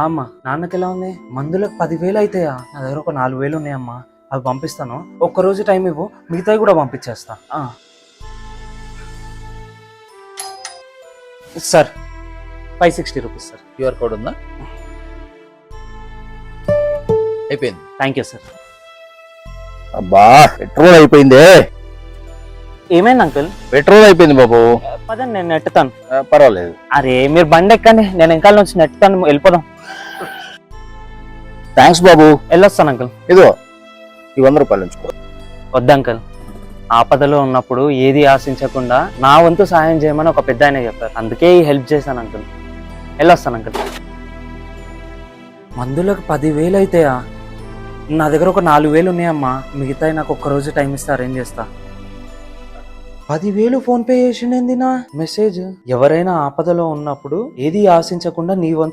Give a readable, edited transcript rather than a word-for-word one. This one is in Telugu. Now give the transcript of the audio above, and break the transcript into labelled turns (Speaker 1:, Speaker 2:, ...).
Speaker 1: అమ్మా నాన్నకి ఎలా ఉంది? మందులకు 10,000 అవుతాయా? నా దగ్గర ఒక 4,000 ఉన్నాయమ్మా, అవి పంపిస్తాను. ఒక్కరోజు టైం ఇవ్వు, మిగతావి కూడా పంపించేస్తా. Sir 560 rupees sir.
Speaker 2: QR code ఉందా? అయిపోయింది.
Speaker 1: Thank you sir.
Speaker 2: అబ్బా పెట్రోల్ అయిపోయిందే.
Speaker 1: ఏమైంది అంకుల్?
Speaker 2: పెట్రోల్ అయిపోయింది బాబు.
Speaker 1: పదండి నేను నెట్టుతాను.
Speaker 2: పర్వాలేదు.
Speaker 1: అరే మీరు బండి ఎక్కండి, నేను వెనకాల నుంచి నెట్టుతాను, వెళ్ళిపోదాం.
Speaker 2: థ్యాంక్స్ బాబు.
Speaker 1: వెళ్ళొస్తాను అంకుల్.
Speaker 2: ఇదో ఈ 100 రూపాయలు ఉంచుకో.
Speaker 1: వద్దు అంకుల్, ఆపదలో ఉన్నప్పుడు ఏది ఆశించకుండా నా వంతు సహాయం చేయమని ఒక పెద్ద ఆయన చెప్పారు, అందుకే ఈ హెల్ప్ చేశాను అంకుల్. వెళ్ళొస్తాను అంకుల్. మందులకు 10,000 అయితాయా? నా దగ్గర ఒక 4,000 ఉన్నాయమ్మా, మిగతాయి నాకు ఒక్కరోజు టైం ఇస్తే అరేంజ్ చేస్తా. 10,000 ఫోన్ పే చేసిండేంది నా మెసేజ్. ఎవరైనా ఆపదలో ఉన్నప్పుడు ఏది ఆశించకుండా నీ వంతు